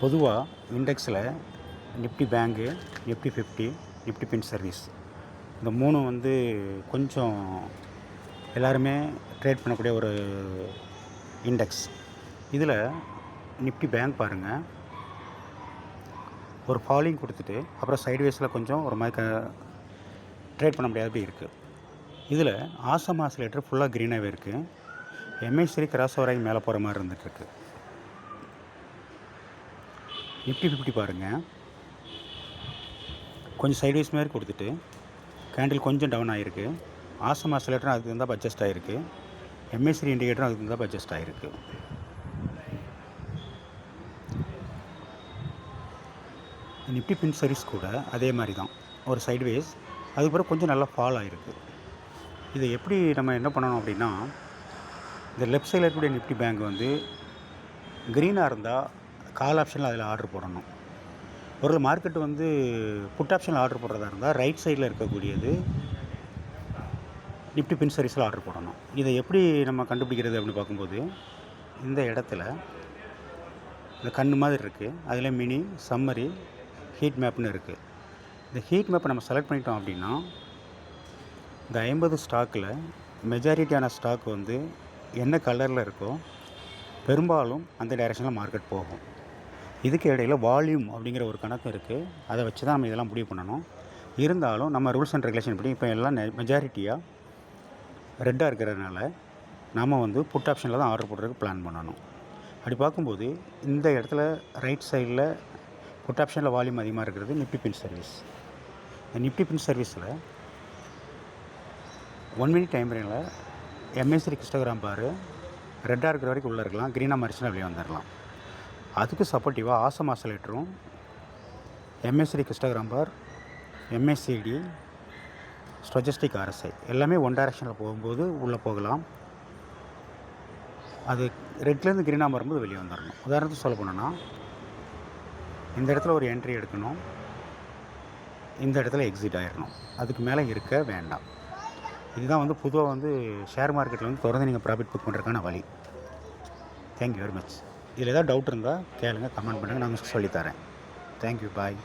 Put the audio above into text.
பொதுவாக இண்டெக்ஸில் Nifty bank, Nifty 50, Nifty பின் service இந்த 3 வந்து கொஞ்சம் எல்லாருமே ட்ரேட் பண்ணக்கூடிய ஒரு இண்டெக்ஸ். இதில் நிஃப்டி பேங்க் பாருங்கள், ஒரு ஃபாலிங் கொடுத்துட்டு அப்புறம் சைட்வேஸில் கொஞ்சம் ஒரு மாதிரி ட்ரேட் பண்ண முடியாதபடி இருக்குது. இதில் ஆசம் ஆசிலேட்டர் ஃபுல்லாக க்ரீனாகவே இருக்குது. எம்ஐ3 கிராஸ் ஓவர் ஆகி மேலே போகிற மாதிரி இருந்துகிட்ருக்கு. நிஃப்டி 50 பாருங்கள், கொஞ்சம் சைட்வேஸ் மாதிரி கொடுத்துட்டு கேண்டில் கொஞ்சம் டவுன் ஆகிருக்கு. ஆசம் ஆசிலேட்டரும் அதுக்கு இருந்தால் அட்ஜஸ்ட் ஆகிருக்கு. எம்ஐ3 இண்டிகேட்டரும் அதுக்கு இருந்தால் அட்ஜஸ்ட் ஆகிருக்கு. நிஃப்டி பின் சர்வீஸ் கூட அதே மாதிரி தான், ஒரு சைட்வேஸ், அதுக்கப்புறம் கொஞ்சம் நல்லா ஃபால் ஆகிருக்கு. இதை எப்படி நம்ம என்ன பண்ணணும் அப்படின்னா, இந்த லெஃப்ட் சைடில் இருக்கக்கூடிய நிஃப்டி பேங்க் வந்து க்ரீனாக இருந்தால் கால் ஆப்ஷனில் அதில் ஆர்டர் போடணும். ஒரு மார்க்கெட் வந்து புட் ஆப்ஷனில் ஆர்டர் போடுறதா இருந்தால் ரைட் சைடில் இருக்கக்கூடியது நிஃப்டி பின் சர்வீஸில் ஆர்டர் போடணும். இதை எப்படி நம்ம கண்டுபிடிக்கிறது அப்படின்னு பார்க்கும்போது, இந்த இடத்துல இந்த கண்ணு மாதிரி இருக்குது, அதில் மினி, சம்மரி, ஹீட் மேப்னு இருக்குது. இந்த ஹீட் மேப்பை நம்ம செலக்ட் பண்ணிட்டோம் அப்படின்னா, இந்த 50 ஸ்டாக்கில் மெஜாரிட்டியான ஸ்டாக் வந்து என்ன கலரில் இருக்கோ பெரும்பாலும் அந்த டைரெக்ஷனில் மார்க்கெட் போகும். இதுக்கு இடையில் வால்யூம் அப்படிங்கிற ஒரு கணக்கு இருக்குது. அதை வச்சு தான் நம்ம இதெல்லாம் முடிவு பண்ணணும். இருந்தாலும் நம்ம ரூல்ஸ் அண்ட் ரெகுலேஷன் படி இப்போ எல்லாம் மெஜாரிட்டியாக ரெட்டாக இருக்கிறதுனால நம்ம வந்து புட் ஆப்ஷனில் தான் ஆர்டர் போடுறதுக்கு பிளான் பண்ணணும். அப்படி பார்க்கும்போது இந்த இடத்துல ரைட் சைடில் புட் ஆப்ஷனில் வால்யூம் அதிகமாக இருக்கிறது நிஃப்டி பின் சர்வீஸ். இந்த நிஃப்டி பின் சர்வீஸில் 1 மினிட் டைம் ஃப்ரேமில் எம்ஐ3 ஹிஸ்டோகிராம் பார் ரெட்டாக இருக்கிற வரைக்கும் உள்ளே இருக்கலாம், க்ரீனாக மாறிச்சுன்னா வெளியே வந்துடலாம். அதுக்கு சப்போர்ட்டிவாக ஆசம் ஆசிலேட்டரும் எம்ஐ3 ஹிஸ்டோகிராம் பார், எம்ஐசிடி, ஸ்டோச்சஸ்டிக் RSI எல்லாமே ஒன் டைரெக்ஷனில் போகும்போது உள்ளே போகலாம். அது ரெட்லேருந்து க்ரீனாக வரும்போது வெளியே வந்துடணும். உதாரணத்துக்கு சொல்ல போனோன்னா, இந்த இடத்துல ஒரு என்ட்ரி எடுக்கணும், இந்த இடத்துல எக்ஸிட் ஆகிடணும், அதுக்கு மேலே இருக்க வேண்டாம். இதுதான் வந்து பொதுவாக வந்து ஷேர் மார்க்கெட்டில் வந்து தொடர்ந்து நீங்கள் ப்ராஃபிட் புக் பண்ணுறதுக்கான வழி. Thank you very much. இதில் ஏதாவது டவுட் இருந்தால் கேளுங்க, கமெண்ட் பண்ணுங்கள், நான் உங்களுக்கு சொல்லித்தரேன். தேங்க்யூ, பாய்.